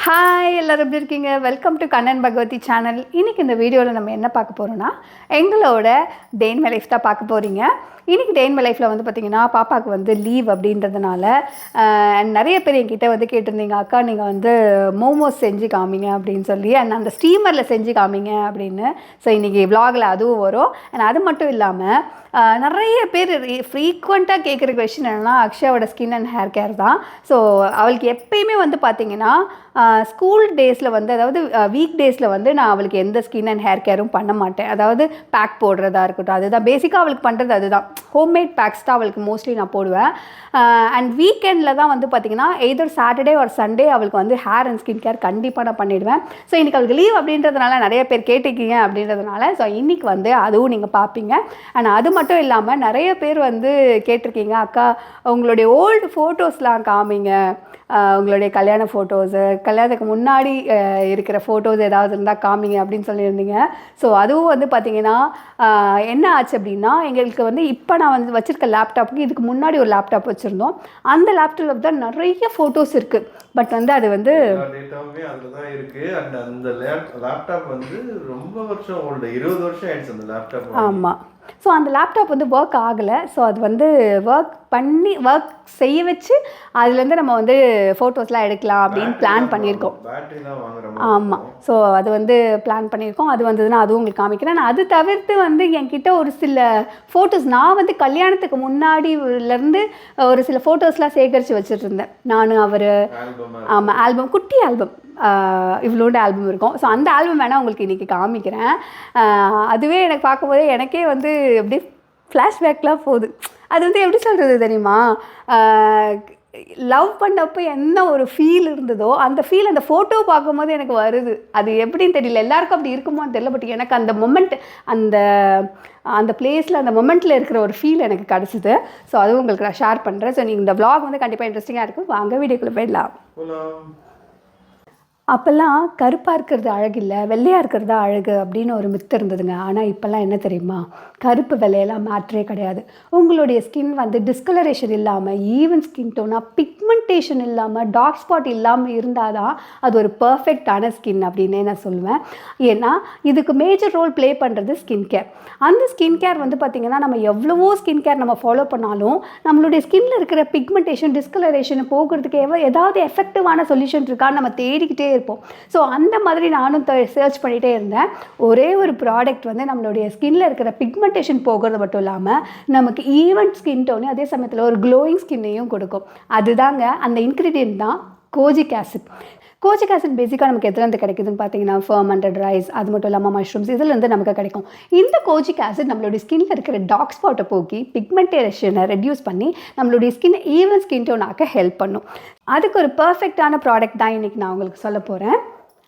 Hi எல்லோரும் எப்படி இருக்கீங்க? Welcome to Kannan Bhagavathi channel. இன்றைக்கி இந்த வீடியோவில் நம்ம என்ன பார்க்க போகிறோன்னா, எங்களோட டே இன் மை லைஃப் தான் பார்க்க போகிறீங்க. இன்றைக்கி டே இன் மை லைஃப்பில் வந்து பார்த்திங்கன்னா, பாப்பாவுக்கு வந்து லீவ் அப்படின்றதுனால நிறைய பேர் என்கிட்ட வந்து கேட்டிருந்தீங்க, அக்கா நீங்கள் வந்து மோமோஸ் செஞ்சு காமிங்க அப்படின்னு சொல்லி, அண்ட் அந்த ஸ்டீமரில் செஞ்சு காமிங்க அப்படின்னு. ஸோ இன்றைக்கி விலாகில் அதுவும் வரும். அண்ட் அது மட்டும் இல்லாமல் நிறைய பேர் ஃப்ரீக்வெண்ட்டாக கேட்குற கொஷின் என்னென்னா, அக்ஷயாவோட ஸ்கின் அண்ட் ஹேர் கேர் தான். ஸோ அவளுக்கு எப்பயுமே வந்து பார்த்திங்கன்னா ஸ்கூல் டேஸில் வந்து, அதாவது வீக் டேஸில் வந்து நான் அவளுக்கு எந்த ஸ்கின் அண்ட் ஹேர் கேரும் பண்ண மாட்டேன். அதாவது பேக் போடுறதா இருக்கட்டும், அதுதான் பேசிக்காக அவளுக்கு பண்ணுறது. அதுதான் ஹோம்மேட் பேக்ஸ் தான் அவளுக்கு மோஸ்ட்லி நான் போடுவேன். அண்ட் வீக்கெண்டில் தான் வந்து பார்த்திங்கன்னா எய்தர் சாட்டர்டே ஒரு சண்டே அவளுக்கு வந்து ஹேர் அண்ட் ஸ்கின் கேர் கண்டிப்பாக நான் பண்ணிவிடுவேன். ஸோ இன்றைக்கி அவளுக்கு லீவ் அப்படின்றதுனால நிறைய பேர் கேட்டுக்கிங்க அப்படின்றதுனால ஸோ இன்றைக்கி வந்து அதுவும் நீங்கள் பார்ப்பீங்க. அண்ட் அது மட்டும் இல்லாமல் நிறைய பேர் வந்து கேட்டிருக்கீங்க, அக்கா உங்களுடைய ஓல்டு ஃபோட்டோஸ்லாம் காமிங்க, உங்களுடைய கல்யாண ஃபோட்டோஸு, கல்யாணத்துக்கு முன்னாடி இருக்கிற ஃபோட்டோஸ் ஏதாவது இருந்தால் காமிங்க அப்படின்னு சொல்லியிருந்தீங்க. ஸோ அதுவும் வந்து பார்த்திங்கன்னா என்ன ஆச்சு அப்படின்னா, எங்களுக்கு வந்து இப்போ நான் வந்து வச்சுருக்க லேப்டாப்புக்கு இதுக்கு முன்னாடி ஒரு லேப்டாப் வச்சுருந்தோம். அந்த லேப்டாப்பில் தான் நிறைய ஃபோட்டோஸ் இருக்குது. பட் வந்து அது வந்து டேட்டாவுமே அதில் தான் இருக்குது. அண்ட் அந்த லேப்டாப் வந்து ரொம்ப வருஷம் ஓல்டு, 20 வருஷம் ஆயிடுச்சு அந்த லேப்டாப். ஆமாம். ஸோ அந்த லேப்டாப் வந்து ஒர்க் ஆகலை. ஸோ அது வந்து ஒர்க் செய்ய வச்சு அதுலேருந்து நம்ம வந்து ஃபோட்டோஸ்லாம் எடுக்கலாம் அப்படின்னு பிளான் பண்ணியிருக்கோம். ஆமாம். ஸோ அது வந்து பிளான் பண்ணியிருக்கோம். அது வந்ததுன்னா அதுவும் உங்களுக்கு காமிக்கிறேன். அது தவிர்த்து வந்து என்கிட்ட ஒரு சில ஃபோட்டோஸ், நான் வந்து கல்யாணத்துக்கு முன்னாடிலேருந்து ஒரு சில ஃபோட்டோஸ்லாம் சேகரித்து வச்சுட்டு இருந்தேன் நான். அவர் ஆமாம், ஆல்பம், குட்டி ஆல்பம், இவ்வளோண்டு ஆல்பம் இருக்கும். ஸோ அந்த ஆல்பம் வேணால் உங்களுக்கு இன்றைக்கி காமிக்கிறேன். அதுவே எனக்கு பார்க்கும்போது எனக்கே வந்து அப்படியே ஃப்ளாஷ்பேக்லாம் போகுது. அது வந்து எப்படி சொல்கிறது தெரியுமா, லவ் பண்ணப்போ என்ன ஒரு ஃபீல் இருந்ததோ அந்த ஃபீல் அந்த ஃபோட்டோ பார்க்கும்போது எனக்கு வருது. அது எப்படின்னு தெரியல, எல்லாருக்கும் அப்படி இருக்குமோன்னு தெரியல. பட் எனக்கு அந்த மொமெண்ட், அந்த பிளேஸில் அந்த மொமெண்ட்டில் இருக்கிற ஒரு ஃபீல் எனக்கு கிடச்சிது. ஸோ அதுவும் உங்களுக்கு நான் ஷேர் பண்ணுறேன். ஸோ நீங்கள் இந்த vlog வந்து கண்டிப்பாக இன்ட்ரெஸ்டிங்காக இருக்கும். வாங்க வீடியோக்குள்ளே போயிடலாம். அப்போல்லாம் கருப்பாக இருக்கிறது அழகில்லை, வெள்ளையாக இருக்கிறது தான் அழகு அப்படின்னு ஒரு மித்து இருந்ததுங்க. ஆனால் இப்போல்லாம் என்ன தெரியுமா, கருப்பு வெள்ளையெல்லாம் மேட்ரே கிடையாது. உங்களுடைய ஸ்கின் வந்து டிஸ்கலரேஷன் இல்லாமல், ஈவன் ஸ்கின் டோனாக, பிக்மெண்டேஷன் இல்லாமல், டார்க் ஸ்பாட் இல்லாமல் இருந்தால் தான் அது ஒரு பர்ஃபெக்டான ஸ்கின் அப்படின்னே நான் சொல்லுவேன். ஏன்னா இதுக்கு மேஜர் ரோல் ப்ளே பண்ணுறது ஸ்கின் கேர். அந்த ஸ்கின் கேர் வந்து பார்த்திங்கன்னா, நம்ம எவ்வளவோ ஸ்கின் கேர் நம்ம ஃபாலோ பண்ணாலும் நம்மளுடைய ஸ்கின்னில் இருக்கிற பிக்மெண்டேஷன், டிஸ்கலரேஷன் போகிறதுக்கு ஏதாவது எஃபெக்டிவான சொல்யூஷன் இருக்கான்னு நம்ம தேடிக்கிட்டே இருப்போம். ஸோ அந்த மாதிரி நானும் சர்ச் பண்ணிகிட்டே இருந்தேன். ஒரே ஒரு ப்ராடக்ட் வந்து நம்மளுடைய ஸ்கின்னில் இருக்கிற பிக்மெண்டேஷன் போகிறது மட்டும் இல்லாமல் நமக்கு ஈவன் ஸ்கின் டோனு, அதே சமயத்தில் ஒரு க்ளோயிங் ஸ்கின்னையும் கொடுக்கும். அதுதாங்க அந்த இன்க்ரீடியன்ட் தான் கோஜிக் ஆசிட். கோஜிக் ஆசிட் பேசிக்காக நமக்கு எதுலேருந்து கிடைக்குதுன்னு பார்த்தீங்கன்னா, ஃபர்மெண்டட் ரைஸ், அது மட்டும் இல்லாமல் மஷ்ரூம்ஸ், இதுலேருந்து நமக்கு கிடைக்கும். இந்த கோஜிக் ஆசிட் நம்மளுடைய ஸ்கின்னில் இருக்கிற டார்க் ஸ்பாட்டை போக்கி பிக்மெண்டேஷனை ரெடியூஸ் பண்ணி நம்மளுடைய ஸ்கின் ஈவன் ஸ்கின் டோன் ஆக்க ஹெல்ப் பண்ணும். அதுக்கு ஒரு பர்ஃபெக்டான ப்ராடக்ட் தான் இன்றைக்கி நான் உங்களுக்கு சொல்ல போகிறேன்.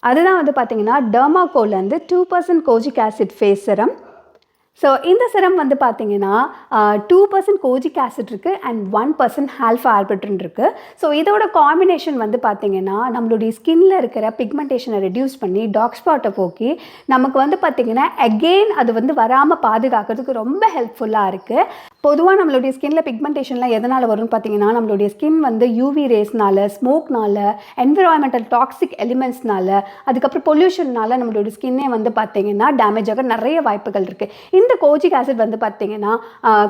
அதுதான் வந்து பார்த்திங்கன்னா டெர்மாகோலேருந்து 2% kojic acid face serum. So இந்த சிரம் வந்து பார்த்திங்கன்னா 2% கோஜிக் ஆசிட் இருக்குது அண்ட் 1% ஆல்ஃபா ஆர்பிட்ரின் இருக்குது. ஸோ இதோட காம்பினேஷன் வந்து பார்த்திங்கன்னா நம்மளுடைய ஸ்கின்னில் இருக்கிற பிக்மெண்டேஷனை ரெடியூஸ் பண்ணி டார்க் ஸ்பாட்டை போக்கி நமக்கு வந்து பார்த்திங்கன்னா அகெயின் அது வந்து வராமல் பாதுகாக்கிறதுக்கு ரொம்ப ஹெல்ப்ஃபுல்லாக இருக்குது. பொதுவாக நம்மளுடைய ஸ்கின்னில் பிக்மெண்டேஷன்லாம் எதனால் வரும்னு பார்த்திங்கன்னா, நம்மளுடைய ஸ்கின் வந்து யூவி ரேஸ்னால, ஸ்மோக்னால, என்விரான்மெண்டல் டாக்ஸிக் எலிமெண்ட்ஸ்னால, அதுக்கப்புறம் பொல்யூஷன்னால நம்மளுடைய ஸ்கின்னே வந்து பார்த்திங்கன்னா டேமேஜ் ஆக நிறைய வாய்ப்புகள் இருக்குது. இந்த கோஜிக் ஆசிட் வந்து பார்த்திங்கன்னா,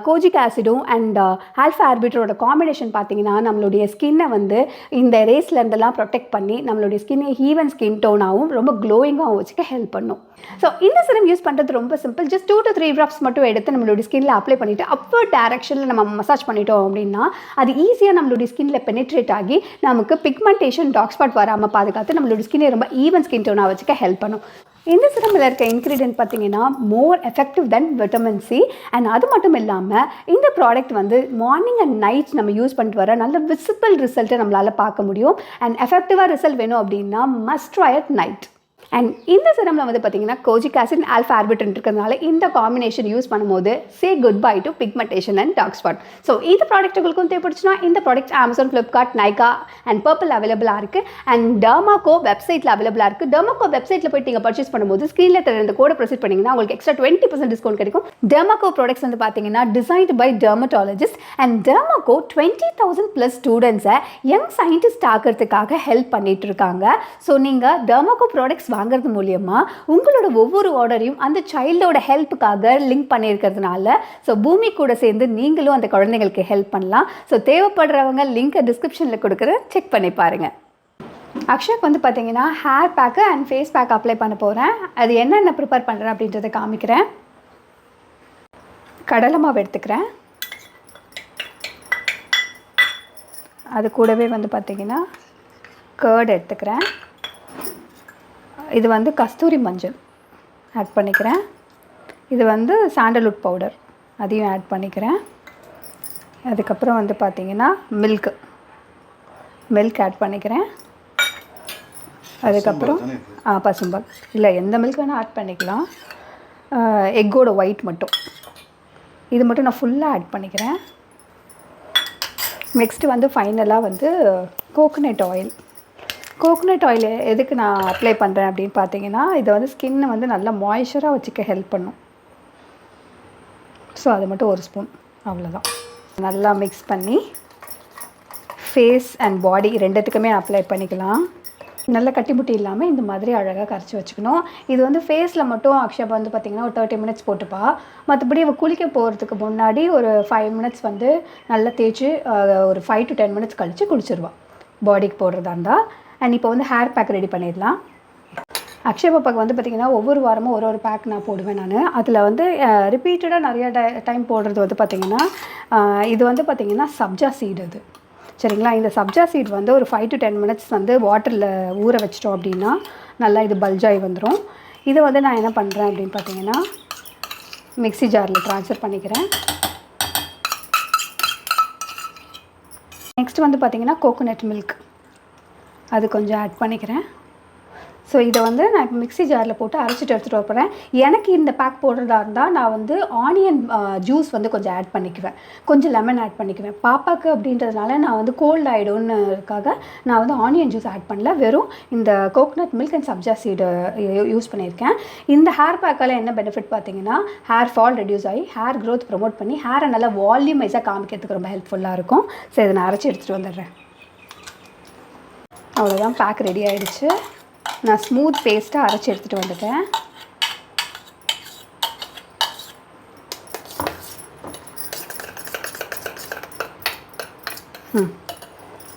கோஜிக் ஆசிடும் அண்ட் ஆல்ஃபா ஆர்பிட்ரோட காம்பினேஷன் பார்த்திங்கன்னா நம்மளுடைய ஸ்கின்னை வந்து இந்த ரேஸ்லேருந்தெல்லாம் ப்ரொடெக்ட் பண்ணி நம்மளுடைய ஸ்கின்னை ஈவன் ஸ்கின் டோனாகவும் ரொம்ப க்ளோயிங்காகவும் வச்சுக்க ஹெல்ப் பண்ணும். ஸோ இந்த சிரம் யூஸ் பண்ணுறது ரொம்ப சிம்பிள். ஜஸ்ட் 2 to 3 ட்ராப்ஸ் மட்டும் எடுத்து நம்மளுடைய ஸ்கின்னில் அப்ளை பண்ணிவிட்டு அப்வர்ட் டைரக்ஷனில் நம்ம மசாஜ் பண்ணிட்டோம் அப்படின்னா அது ஈஸியாக நம்மளுடைய ஸ்கின்னில் பெனிட்ரேட் ஆகி நமக்கு பிக்மெண்டேஷன், டார்க் ஸ்பாட் வராமல் பாதுகாத்து நம்மளுடைய ஸ்கின்னை ரொம்ப ஈவன் ஸ்கின் டோனாக வச்சுக்க ஹெல்ப் பண்ணும். இந்த சிரமில் இருக்க இன்க்ரீடியன்ட் பார்த்திங்கன்னா மோர் effective then vitamin C. And அது மட்டும் இல்லாமல் இந்த ப்ராடக்ட் வந்து மார்னிங் அண்ட் நைட் நம்ம யூஸ் பண்ணிட்டு வர நல்ல விசிபிள் ரிசல்ட்டை நம்மளால் பார்க்க முடியும். அண்ட் எஃபெக்டிவாக ரிசல்ட் வேணும் அப்படின்னா must try at night. And இந்த சிரமில் வந்து பார்த்தீங்கன்னா கோஜிக் ஆசிட் ஆல்ஃபா ஆர்பிட்ரன் இருக்கிறதுனால இந்த காம்பினேஷன் யூஸ் பண்ணும்போது say good bye to pigmentation and dark spot. So இந்த ப்ராடக்ட் உங்களுக்கும் தேவைப்படுச்சுன்னா இந்த product Amazon, Flipkart, Nykaa and Purplle அவைலபிளாக இருக்குது. அண்ட் டெர்மாகோ வெப்சைட்டில் அவைலபிளாக இருக்குது. டெர்மாகோ வெப்சைட்டில் போய்ட்டு நீங்கள் பர்ச்சேஸ் பண்ணும்போது ஸ்க்ரீனில் தர இந்த கோடை ப்ரொசீட் பண்ணிங்கன்னா உங்களுக்கு எக்ஸ்ட்ரா 20% டிஸ்கவுண்ட் கிடைக்கும். டெர்மாகோ ப்ராடக்ட்ஸ் வந்து பார்த்தீங்கன்னா designed by dermatologist. And Dermaco 20,000+ ஸ்டூடெண்ட்ஸை யங் சயின்டிஸ்ட் ஆகிறதுக்காக ஹெல்ப் பண்ணிட்டு இருக்காங்க. ஸோ நீங்கள் டெர்மாகோ ப்ராடக்ட்ஸ் வாங்குறது மூலியமாக உங்களோட ஒவ்வொரு ஆர்டரையும் அந்த சைல்டோட ஹெல்ப்புக்காக லிங்க் பண்ணியிருக்கிறதுனால ஸோ பூமி கூட சேர்ந்து நீங்களும் அந்த குழந்தைங்களுக்கு ஹெல்ப் பண்ணலாம். ஸோ தேவைப்படுறவங்க லிங்க்கை டிஸ்கிரிப்ஷனில் கொடுக்குறேன், செக் பண்ணி பாருங்கள். அக்ஷயாக்கு வந்து பார்த்தீங்கன்னா hair pack and face pack apply பண்ண போகிறேன். அது என்னென்ன ப்ரிப்பேர் பண்ணுறேன் அப்படின்றத காமிக்கிறேன். கடலை மாவு எடுத்துக்கிறேன். அது கூடவே வந்து பார்த்தீங்கன்னா கர்ட் எடுத்துக்கிறேன். இது வந்து கஸ்தூரி மஞ்சள் ஆட் பண்ணிக்கிறேன். இது வந்து சாண்டல்வுட் பவுடர், அதையும் ஆட் பண்ணிக்கிறேன். அதுக்கப்புறம் வந்து பார்த்திங்கன்னா மில்க் ஆட் பண்ணிக்கிறேன். அதுக்கப்புறம் பசும்பால் இல்லை எந்த மில்க் வேணால் ஆட் பண்ணிக்கலாம். எக்கோட ஒயிட் மட்டும், இது மட்டும் நான் ஃபுல்லாக ஆட் பண்ணிக்கிறேன். நெக்ஸ்ட்டு வந்து ஃபைனலாக வந்து கோகோனட் ஆயில் எதுக்கு நான் அப்ளை பண்ணுறேன் அப்படின்னு பார்த்தீங்கன்னா இது வந்து ஸ்கின்னை வந்து நல்லா மாய்ஸ்சராக வச்சுக்க ஹெல்ப் பண்ணும். ஸோ அது மட்டும் 1 ஸ்பூன், அவ்வளோதான். நல்லா மிக்ஸ் பண்ணி ஃபேஸ் அண்ட் பாடி ரெண்டுத்துக்குமே அப்ளை பண்ணிக்கலாம். நல்லா கட்டிமுட்டி இல்லாமல் இந்த மாதிரி அழகாக கரைச்சி வச்சுக்கணும். இது வந்து ஃபேஸில் மட்டும் அக்ஷயா வந்து பார்த்திங்கன்னா ஒரு 30 மினிட்ஸ் போட்டுப்பா. மற்றபடி அவள் குளிக்க போகிறதுக்கு முன்னாடி ஒரு 5 மினிட்ஸ் வந்து நல்லா தேய்ச்சி ஒரு 5 to 10 மினிட்ஸ் கழித்து குளிச்சிருவாள் பாடிக்கு போடுறதா இருந்தால். அண்ட் இப்போ வந்து ஹேர் பேக் ரெடி பண்ணிடலாம். அக்ஷயா பாப்பாவுக்கு வந்து பார்த்திங்கன்னா ஒவ்வொரு வாரமும் ஒரு பேக் நான் போடுவேன் நான். அதில் வந்து ரிப்பீட்டடாக நிறைய டைம் போடுறது வந்து பார்த்திங்கன்னா இது வந்து பார்த்திங்கன்னா சப்ஜா சீடு. இது சரிங்களா. இந்த சப்ஜா சீட் வந்து ஒரு 5 to 10 மினிட்ஸ் வந்து வாட்டரில் ஊற வச்சிட்டோம் அப்படின்னா நல்லா இது பல்ஜாகி வந்துடும். இதை வந்து நான் என்ன பண்ணுறேன் அப்படின்னு பார்த்தீங்கன்னா மிக்ஸி ஜாரில் ட்ரான்ஸ்ஃபர் பண்ணிக்கிறேன். நெக்ஸ்ட் வந்து பார்த்திங்கன்னா கோகோனட் மில்க் அது கொஞ்சம் ஆட் பண்ணிக்கிறேன். ஸோ இதை வந்து நான் இப்போ மிக்ஸி ஜாரில் போட்டு அரைச்சிட்டு எடுத்துகிட்டு வரப்போகிறேன். எனக்கு இந்த பேக் போடுறதா இருந்தால் நான் வந்து ஆனியன் ஜூஸ் வந்து கொஞ்சம் ஆட் பண்ணிக்குவேன், கொஞ்சம் லெமன் ஆட் பண்ணிக்குவேன். பாப்பாவுக்கு அப்படின்றதுனால நான் வந்து கோல்ட் ஆகிடும்னுக்காக நான் வந்து ஆனியன் ஜூஸ் ஆட் பண்ணல, வெறும் இந்த coconut milk and sabja seed use பண்ணியிருக்கேன். இந்த ஹேர் பேக்கால் என்ன பெனிஃபிட் பார்த்தீங்கன்னா ஹேர் ஃபால் ரெடியூஸ் ஆகி ஹேர் க்ரோத் ப்ரொமோட் பண்ணி ஹேரை நல்லா வால்யூமைஸாக காமிக்கிறதுக்கு ரொம்ப ஹெல்ப்ஃபுல்லாக இருக்கும். ஸோ இதை நான் அரைச்சி எடுத்துகிட்டு வந்துடுறேன். அவ்வளோதான், பேக் ரெடி ஆகிடுச்சு. நான் ஸ்மூத் பேஸ்ட்டாக அரைச்சி எடுத்துகிட்டு வந்துட்டேன்.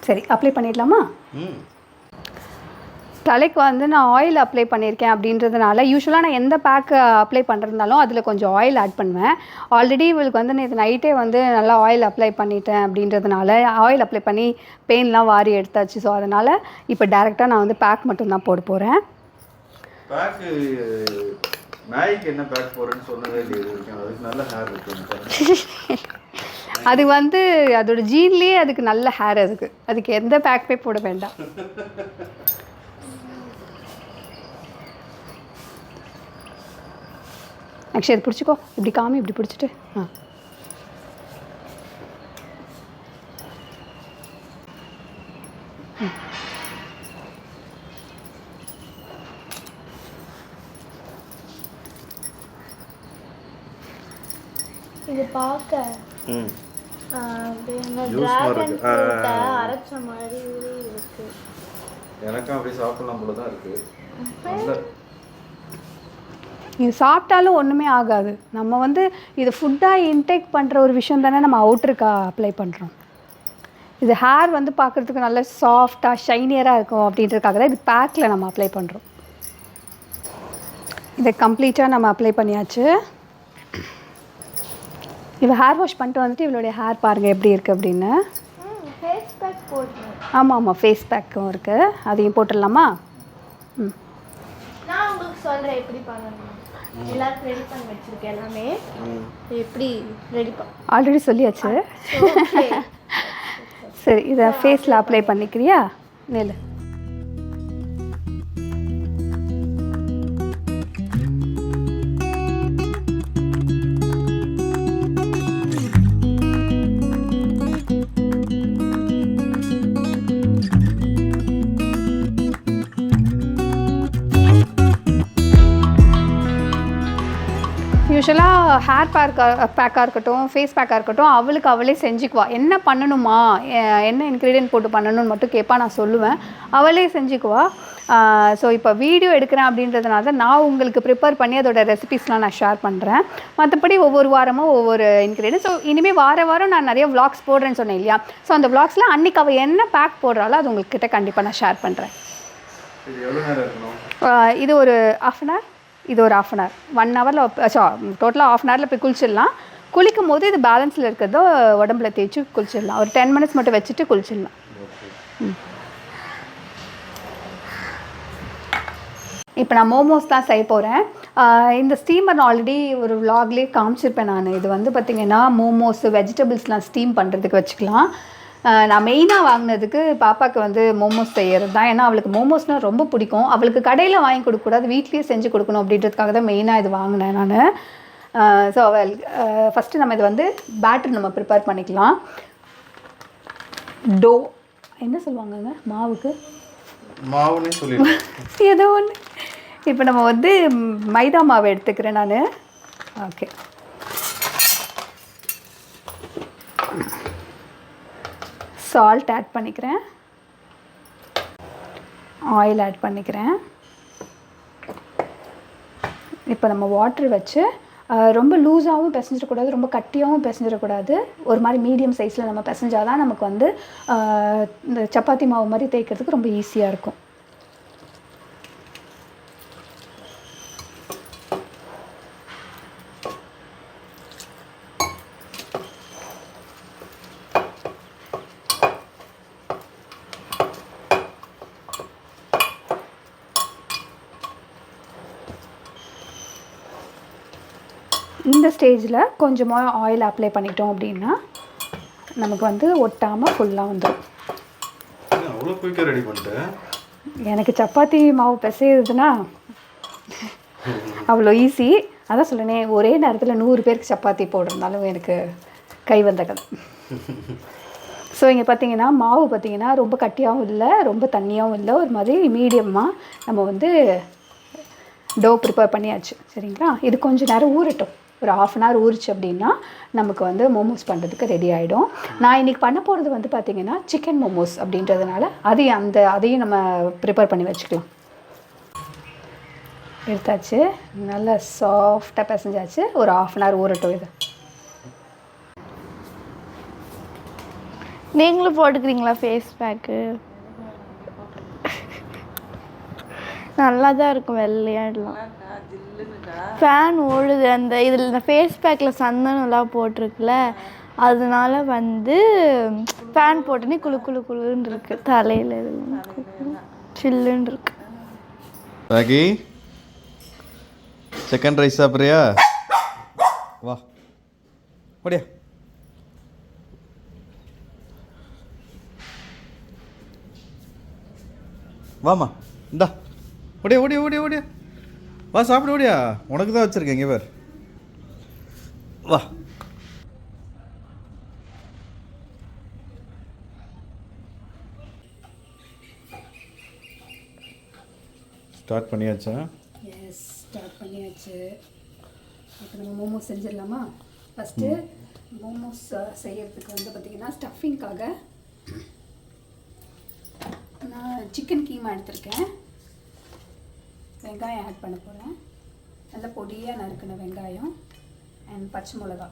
சரி, அப்ளை பண்ணிடலாமா? தலைக்கு வந்து நான் ஆயில் அப்ளை பண்ணியிருக்கேன் அப்படின்றதுனால யூஸ்வலாக நான் எந்த பேக் அப்ளை பண்ணுறதுனாலும் அதில் கொஞ்சம் ஆயில் ஆட் பண்ணுவேன். ஆல்ரெடி இவளுக்கு வந்து நேற்று நைட்டே வந்து நல்லா ஆயில் அப்ளை பண்ணிட்டேன் அப்படின்றதுனால ஆயில் அப்ளை பண்ணி பெயின்லாம் வாரி எடுத்தாச்சு. ஸோ அதனால் இப்போ டேரெக்டாக நான் வந்து பேக் மட்டும்தான் போட போகிறேன். பேக்கு நாய்க்கு என்ன பேக் போடுறேன்னு சொன்னதே இல்லையே, அதுக்கு நல்ல ஹேர் இருக்கு. அது வந்து அதோட ஜீன்லேயே அதுக்கு நல்ல ஹேர், அதுக்கு எந்த பேக்குமே போட வேண்டாம். ஆக்சுவலி இது பிடிச்சிக்கோ, இப்படி காமி, இப்படி பிடிச்சிட்டு இது பார்க்க டிராகன் ஃப்ரூட் அரைச்ச மாதிரி இருக்கு. எனக்கும் அப்படியே சாப்பிடலாம் போல தான் இருக்கு. நல்ல இது சாப்பிட்டாலும் ஒன்றுமே ஆகாது. நம்ம வந்து இது ஃபுட்டாக இன்டேக் பண்ணுற ஒரு விஷயம் தானே நம்ம அவுட்ருக்கா அப்ளை பண்ணுறோம். இது ஹேர் வந்து பார்க்குறதுக்கு நல்ல சாஃப்டாக ஷைனியராக இருக்கும் அப்படின்றதுக்காக தான் இது பேக்கில் நம்ம அப்ளை பண்ணுறோம். இதை கம்ப்ளீட்டாக நம்ம அப்ளை பண்ணியாச்சு. இவள் ஹேர் வாஷ் பண்ணிட்டு வந்துட்டு இவளுடைய ஹேர் பாருங்கள் எப்படி இருக்குது அப்படின்னு. ஃபேஸ் பேக் போடுறேன். ஆமாம், ஃபேஸ் பேக்கும் இருக்குது, அதையும் போட்டுடலாமா? நான் உங்களுக்கு சொல்கிறேன் எப்படி பண்ணணும். எல்லாருக்கும் ரெடி பண்ணி வச்சுருக்கேன் எல்லாமே. எப்படி ரெடி ஆல்ரெடி சொல்லியாச்சு. சரி, இதை ஃபேஸில் அப்ளை பண்ணிக்கிறியா? நெல் யூஸ்வலாக ஹேர் பேக்காக இருக்கட்டும், ஃபேஸ் பேக்காக இருக்கட்டும், அவளுக்கு அவளே செஞ்சுக்குவா. என்ன பண்ணணுமா, என்ன இன்க்ரீடியன்ட் போட்டு பண்ணணும்னு மட்டும் கேட்பா, நான் சொல்லுவேன். அவளே செஞ்சுக்குவா. ஸோ இப்போ வீடியோ எடுக்கிறேன் அப்படின்றதுனால தான் நான் உங்களுக்கு ப்ரிப்பேர் பண்ணி அதோட ரெசிபீஸ்லாம் நான் ஷேர் பண்ணுறேன். மற்றபடி ஒவ்வொரு வாரமும் ஒவ்வொரு இன்க்ரீடியன்ட். ஸோ இனிமேல் வாரம் நான் நிறைய விளாக்ஸ் போடுறேன்னு சொன்னேன் இல்லையா? ஸோ அந்த விளாக்ஸில் அன்றைக்கி அவள் என்ன பேக் போடுறாளோ அது உங்கள்கிட்ட கண்டிப்பாக நான் ஷேர் பண்ணுறேன். இது எவ்வளோ நேரம் இருக்கணும்? இது ஒரு ½ அன் ஹவர், இது ஒரு ½ அன் ஹவர், 1 ஹவரில் டோட்டலாக ½ அன் ஹவரில் போய் குளிச்சிடலாம். குளிக்கும் போது இது பேலன்ஸில் இருக்கிறதோ உடம்புல தேய்ச்சி குளிச்சிடலாம். ஒரு 10 மினிட்ஸ் மட்டும் வச்சுட்டு குளிச்சிடலாம். இப்போ நான் மோமோஸ் தான் செய்ய போகிறேன். இந்த ஸ்டீமர் ஆல்ரெடி ஒரு விலாக்லேயே காமிச்சிருப்பேன் நான். இது வந்து பார்த்திங்கன்னா மோமோஸ் வெஜிடபிள்ஸ்லாம் ஸ்டீம் பண்ணுறதுக்கு வச்சுக்கலாம். நான் மெயினாக வாங்கினதுக்கு பாப்பாவுக்கு வந்து மோமோஸ் செய்கிறது தான். ஏன்னா அவளுக்கு மோமோஸ்னால் ரொம்ப பிடிக்கும். அவளுக்கு கடையில் வாங்கி கொடுக்கக்கூடாது, வீட்லேயே செஞ்சு கொடுக்கணும் அப்படின்றதுக்காக தான் மெயினாக இது வாங்கினேன் நான். ஸோ அவள் ஃபஸ்ட்டு நம்ம இது வந்து பேட்டர் நம்ம ப்ரிப்பேர் பண்ணிக்கலாம். டோ என்ன சொல்லுவாங்கங்க மாவுக்கு? மாவுன்னே சொல்லிடுறேன். ஏதோ ஒன்று. இப்போ நம்ம வந்து மைதா மாவு எடுத்துக்கிறேன் நான். ஓகே, சால்ட் ஆட் பண்ணிக்கிறேன், ஆயில் ஆட் பண்ணிக்கிறேன். இப்போ நம்ம வாட்டர் வச்சு ரொம்ப லூஸாகவும் பிசைஞ்சிடக்கூடாது, ரொம்ப கட்டியாகவும் பிசைஞ்சிடக்கூடாது. ஒரு மாதிரி மீடியம் சைஸில் நம்ம பிசைஞ்சால் தான் நமக்கு வந்து இந்த சப்பாத்தி மாவு மாதிரி தேய்க்கிறதுக்கு ரொம்ப ஈஸியாக இருக்கும். இந்த ஸ்டேஜில் கொஞ்சமாக ஆயில் அப்ளை பண்ணிட்டோம் அப்படின்னா நமக்கு வந்து ஒட்டாமல் ஃபுல்லாக வந்துடும். அவ்வளோ குயிக்காக ரெடி பண்ணிட்டேன். எனக்கு சப்பாத்தி மாவு பிசையுதுன்னா அவ்வளோ ஈஸி. அதான் சொல்லுனே, ஒரே நேரத்தில் 100 பேருக்கு சப்பாத்தி போடுறதுனாலும் எனக்கு கை வந்த கதை. ஸோ இங்கே பார்த்தீங்கன்னா மாவு பார்த்தீங்கன்னா ரொம்ப கட்டியாகவும் இல்லை, ரொம்ப தண்ணியாகவும் இல்லை, ஒரு மாதிரி மீடியமாக நம்ம வந்து டோ ப்ரிப்பேர் பண்ணியாச்சு. சரிங்களா? இது கொஞ்சம் நேரம் ஊறட்டும். ஒரு ½ அன் ஹவர் ஊறிச்சு அப்படின்னா நமக்கு வந்து மோமோஸ் பண்ணுறதுக்கு ரெடி ஆகிடும். நான் இன்றைக்கி பண்ண போகிறது வந்து பார்த்திங்கன்னா சிக்கன் மோமோஸ் அப்படின்றதுனால அதையும் நம்ம ப்ரிப்பேர் பண்ணி வச்சுக்கலாம். எடுத்தாச்சு, நல்லா சாஃப்டாக பிசைஞ்சாச்சு. ஒரு ½ அன் ஹவர் ஊறட்டும். இது நீங்களும் போட்டுக்கிறீங்களா ஃபேஸ் பேக்கு? நல்லா தான் இருக்கும், வெள்ளையாடலாம். ஃபேன் ஓடுது. அந்த இதில் இந்த ஃபேஸ் பேக்கில் சந்தனம்லாம் போட்டிருக்குல்ல, அதனால வந்து ஃபேன் போட்டோன்னே குளுன்னு இருக்கு தலையில். சில்லுன்னு இருக்கு. பாக்கி சிக்கன் ரைஸ் சாப்பிட்றியா? வா ஓடியா. வாமா, இந்தா ஓடியா ஓடியா ஓடியா ஓடியா. வா சாப்பிட ஓடியா. உனக்கு தான் வச்சுருக்கேன். இங்கே பேர் வா. ஸ்டார்ட் பண்ணியாச்சா? எஸ், ஸ்டார்ட் பண்ணியாச்சு. இப்போ நம்ம மோமோஸ் செஞ்சிடலாமா? ஃபஸ்ட்டு மோமோஸ் செய்யறதுக்கு வந்து பார்த்திங்கன்னா ஸ்டஃபிங்காக நான் சிக்கன் கீமா எடுத்திருக்கேன். வெங்காயம் ஆட் பண்ண போகிறேன். நல்லா பொடியாக நறுக்கின வெங்காயம் அண்ட் பச்சை மிளகா.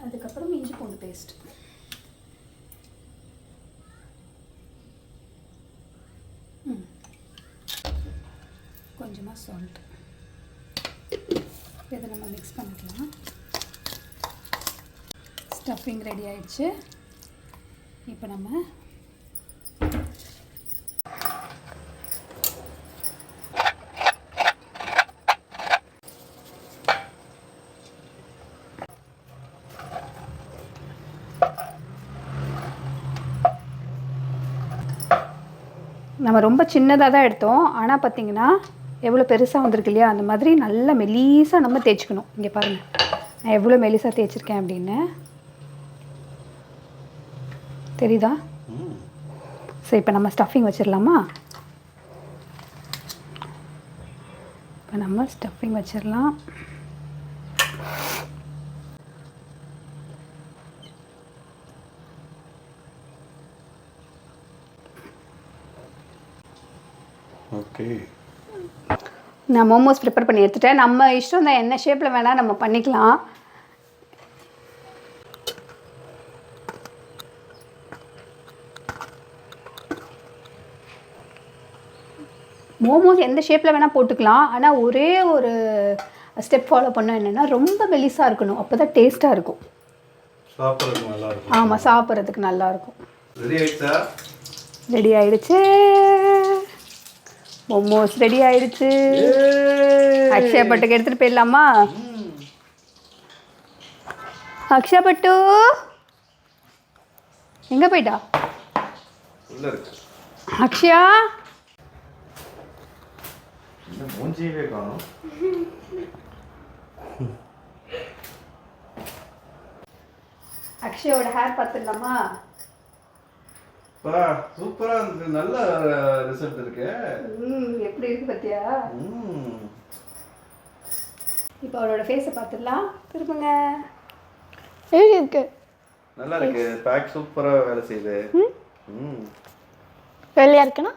அதுக்கப்புறம் இஞ்சி பூண்டு பேஸ்ட். கொஞ்சமாக சால்ட். இதை நம்ம மிக்ஸ் பண்ணிக்கலாம். ஸ்டஃபிங் ரெடி ஆயிடுச்சு. இப்போ நம்ம ரொம்ப சின்னதாக தான் எடுத்தோம். ஆனால் பார்த்திங்கன்னா எவ்வளோ பெருசாக வந்திருக்கு இல்லையா? அந்த மாதிரி நல்லா மெலிசாக நம்ம தேய்ச்சிக்கணும். இங்கே பாருங்கள், நான் எவ்வளோ மெலிசாக தேய்ச்சிருக்கேன் அப்படின்னு தெரியுதா? ஸோ இப்போ நம்ம ஸ்டஃபிங் வச்சிடலாமா? இப்போ நம்ம ஸ்டஃபிங் வச்சிடலாம். ஓகே, நான் மோமோஸ் ப்ரிப்பேர் பண்ணி எடுத்துட்டேன். நம்ம இஷ்டம் தான், என்ன ஷேப்பில் வேணால் நம்ம பண்ணிக்கலாம். மோமோஸ் எந்த ஷேப்பில் வேணால் போட்டுக்கலாம். ஆனால் ஒரே ஒரு ஸ்டெப் ஃபாலோ பண்ணோம், என்னென்னா ரொம்ப மெலிசாக இருக்கணும். அப்போ தான் டேஸ்ட்டாக இருக்கும். சாப்பிட்றதுக்கு நல்லா இருக்கும். ஆமாம், சாப்பிட்றதுக்கு நல்லாயிருக்கும். ரெடி ஆயிடுச்சா? ரெடி ஆயிடுச்சு. மோமோஸ் ரெடி ஆயிடுச்சு. அக்ஷயா பட்டுக்கு எடுத்துகிட்டு போயிடலாமா? அக்ஷயா பட்டு எங்கே போயிட்டா? உள்ள இருக்கு. அக்ஷயா இந்த மூஞ்சியவே காணோம். அக்ஷயோட ஹேர் பார்த்துடலாமா? சூப்பரா இருக்கு, நல்ல ரிசல்ட் இருக்கு. எப்படி இருக்கு பார்த்தியா? இப்போ அவளோட ஃபேஸை பார்த்துடலாம். திரும்புங்க. இருக்கு, நல்லா இருக்கு. பேக் சூப்பரா வேலை செய்யுது. வெள்ளையா இருக்குன்னா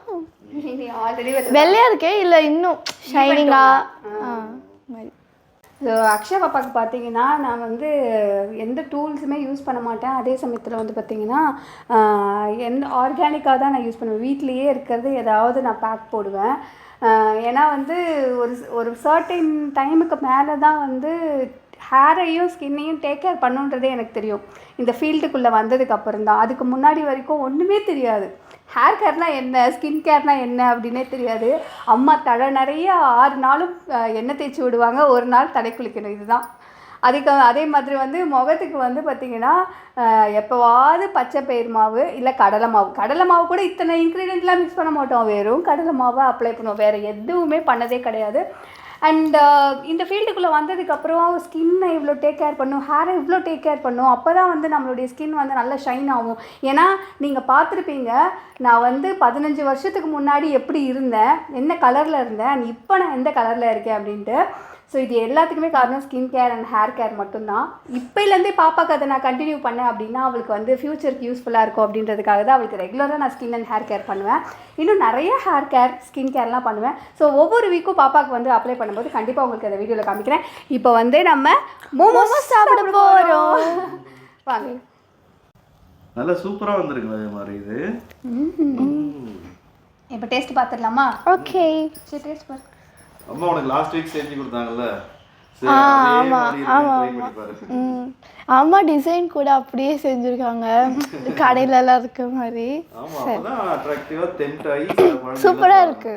ஆல்ரெடி வெள்ளையா இருக்கே, இல்லை இன்னும் ஷைனிங்கா மாதிரி. ஸோ அக்ஷயா பாப்பாவுக்கு பார்த்தீங்கன்னா, நான் வந்து எந்த டூல்ஸுமே யூஸ் பண்ண மாட்டேன். அதே சமயத்தில் வந்து பார்த்திங்கன்னா எந்த ஆர்கானிக்காக தான் நான் யூஸ் பண்ணுவேன். வீட்லேயே இருக்கிறது ஏதாவது நான் பேக் போடுவேன். ஏன்னா வந்து ஒரு சர்டைன் டைமுக்கு மேலே தான் வந்து ஹேரையும் ஸ்கின்னையும் டேக் கேர் பண்ணுன்றதே எனக்கு தெரியும். இந்த ஃபீல்டுக்குள்ளே வந்ததுக்கு அப்புறம் தான். அதுக்கு முன்னாடி வரைக்கும் ஒன்றுமே தெரியாது. ஹேர் கேர்னால் என்ன, ஸ்கின் கேர்னால் என்ன அப்படின்னே தெரியாது. அம்மா தலை நிறைய 6 நாளும் எண்ணெய் தேய்ச்சி விடுவாங்க, ஒரு நாள் தலை குளிக்கணும், இதுதான். அதே மாதிரி வந்து முகத்துக்கு வந்து பார்த்திங்கன்னா எப்போவாவது பச்சை பயிர் மாவு இல்லை கடலை மாவு கூட இத்தனை இன்க்ரீடியண்ட்லாம் மிக்ஸ் பண்ண மாட்டோம். வெறும் கடலை மாவை அப்ளை பண்ணுவோம், வேறு எதுவுமே பண்ணதே கிடையாது. அண்ட் இந்த ஃபீல்டுக்குள்ளே வந்ததுக்கப்புறம் ஸ்கின்னை இவ்வளோ டேக் கேர் பண்ணும், ஹேரை இவ்வளோ டேக் கேர் பண்ணும். அப்போ தான் வந்து நம்மளுடைய ஸ்கின் வந்து நல்லா ஷைன் ஆகும். ஏன்னா நீங்கள் பார்த்துருப்பீங்க, நான் வந்து 15 வருஷத்துக்கு முன்னாடி எப்படி இருந்தேன், என்ன கலரில் இருந்தேன், அண்ட் இப்போ நான் எந்த கலரில் இருக்கேன் அப்படின்ட்டு. ஸோ இது எல்லாத்துக்குமே காரணம் skin care and hair care மட்டும்தான். இப்போலேருந்தே பாப்பாவுக்கு அதை நான் கண்டினியூ பண்ணேன் அப்படின்னா அவளுக்கு வந்து ஃப்யூச்சருக்கு யூஸ்ஃபுல்லாக இருக்கும் அப்படின்றதுக்காக தான் அவளுக்கு ரெகுலராக நான் ஸ்கின் அண்ட் ஹேர் கேர் பண்ணுவேன். இன்னும் நிறைய ஹேர் கேர் ஸ்கின் கேர்லாம் பண்ணுவேன். ஸோ ஒவ்வொரு வீக்கும் பாப்பாவுக்கு வந்து அப்ளை பண்ணும்போது கண்டிப்பாக உங்களுக்கு அந்த வீடியோவில் காமிக்கிறேன். இப்போ வந்து நம்ம மோமோஸ் சாப்பிட போகிறோம். வாங்க. நல்லா சூப்பராக வந்திருக்கு அதே மாதிரி இது. இப்போ டேஸ்ட் பார்த்துடலாமா? ஓகே, சரி டேஸ்ட் பாரு. அம்மா உனக்கு லாஸ்ட் வீக் செஞ்சு கொடுத்தாங்கல்ல, அம்மா டிசைன் கூட அப்படியே செஞ்சுருக்காங்க, கடையிலலாம் இருக்க மாதிரி. சூப்பராக இருக்கு, சூப்பராக இருக்கு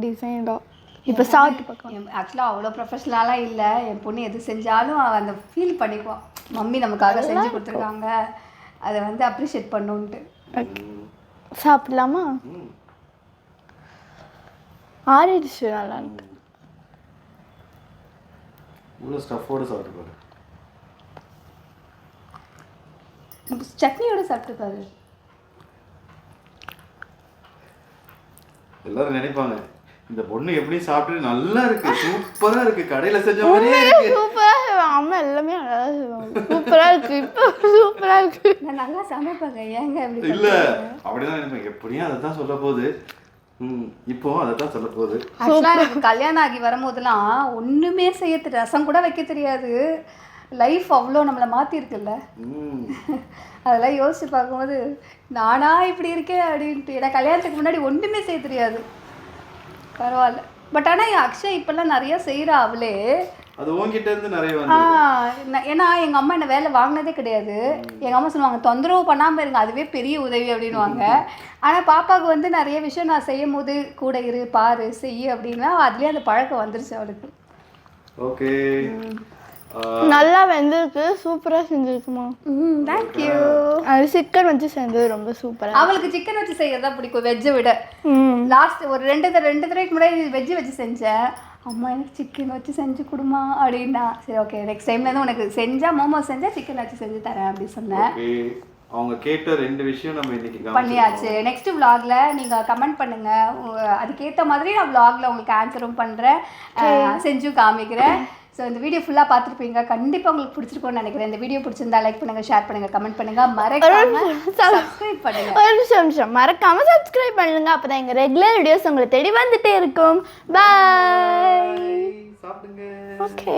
டிசைன்லாம். இப்போ சாப்பிட்டு பார்க்கலாம். ஆக்சுவலாக அவ்வளோ ப்ரொஃபஷ்னலாக இல்லை. என் பொண்ணு எது செஞ்சாலும் அந்த ஃபீல் பண்ணிக்குவோம், மம்மி நமக்காக செஞ்சு கொடுத்துருக்காங்க, அதை வந்து அப்ரிஷியேட் பண்ணுன்ட்டு. சாப்பிடலாமா? ஆறிடுச்சு, நல்லா இருக்கு. இவ்வளோ ஸ்டஃப்போடு சாப்பிட்டு பாரு, சட்னியோட சாப்பிட்டு பாரு. எல்லாரும் நினைப்பாங்க இந்த பொண்ணு எப்படி சாப்பிட்டு நல்லா இருக்கு, சூப்பரா இருக்கு, கடையில செஞ்ச மாதிரியே இருக்கு. சூப்பரா, அம்மா எல்லாமே நல்லா செய்வாங்க, சூப்பரா இருக்கு. இப்போ சூப்பரா இருக்கு, நான் நல்லா சமைப்பாங்க. ஏங்க அப்படி இல்ல அப்படிதான் நினைப்பாங்க, எப்படியும் அதை தான் சொல்ல போகுது. இப்போ அதை தான் சொல்ல போகுது. ஆக்சுவலாக எனக்கு கல்யாணம் ஆகி வரும்போதெல்லாம் ஒன்றுமே செய்ய தெரியாது, ரசம் கூட வைக்க தெரியாது. லைஃப் அவ்வளோ நம்மளை மாற்றிருக்குல்ல, அதெல்லாம் யோசிச்சு பார்க்கும்போது நானா இப்படி இருக்கேன் அப்படின்ட்டு. ஏன்னா கல்யாணத்துக்கு முன்னாடி ஒன்றுமே செய்ய தெரியாது, பரவாயில்ல. பட் ஆனால் என் அக்ஷய் இப்போல்லாம் நிறையா செய்கிறா அவளே. அது உங்ககிட்ட இருந்து நிறைய ஏன்னா எங்கள் அம்மா என்ன வேலை வாங்கினதே கிடையாது. எங்கள் அம்மா சொல்லுவாங்க தொந்தரவு பண்ணாமல் இருங்க, அதுவே பெரிய உதவி அப்படின்வாங்க. ஆனால் பாப்பாவுக்கு வந்து நிறைய விஷயம் நான் செய்யும் போது கூட இரு, பாரு, செய்ய அப்படின்னா அதுலேயே அந்த பழக்கம் வந்துருச்சு அவளுக்கு. ஓகே, நல்லா வெந்திருக்கு, சூப்பராக செஞ்சுருக்குமா. தேங்க்யூ. அது சிக்கன் வச்சு செஞ்சது ரொம்ப சூப்பராக. அவளுக்கு சிக்கன் வச்சு செய்யறதா பிடிக்கும், வெஜ்ஜை விட. லாஸ்ட் ஒரு ரெண்டு தடவைக்கு முன்னாடி வெஜ்ஜு வச்சு செஞ்சேன். அம்மா எனக்கு சிக்கன் வச்சு செஞ்சு கொடுமா அப்படின்னா, சரி ஓகே நெக்ஸ்ட் டைம்லேருந்து உனக்கு செஞ்சால் மோமோஸ் செஞ்சால் சிக்கன் வச்சு செஞ்சு தரேன் அப்படின்னு சொன்னேன். அவங்க கேட்ட 2 விஷயம் நம்ம இன்னைக்கு பண்ணியாச்சு. நெக்ஸ்ட் vlogல நீங்க கமெண்ட் பண்ணுங்க. அதுக்கேற்ற மாதிரி நான் vlogல உங்களுக்கு ஆன்சரும் பண்றேன், செஞ்சும் காமிக்கிறேன். ஸோ இந்த வீடியோ ஃபுல்லாக பார்த்துருப்பீங்க. கண்டிப்பாக உங்களுக்கு பிடிச்சிருக்கும்னு நினைக்கிறேன். இந்த வீடியோ பிடிச்சிருந்தா லைக் பண்ணுங்க, ஷேர் பண்ணுங்க, கமெண்ட் பண்ணுங்க, மறக்காம சப்ஸ்கிரைப் பண்ணுங்க. ஒரு நிமிஷம் மறக்காம சப்ஸ்கிரைப் பண்ணுங்க. அப்பதான் எங்க ரெகுலர் வீடியோஸ் உங்களுக்கு தேடி வந்துட்டே இருக்கும். பாய். சாப்பிடுங்க. ஓகே.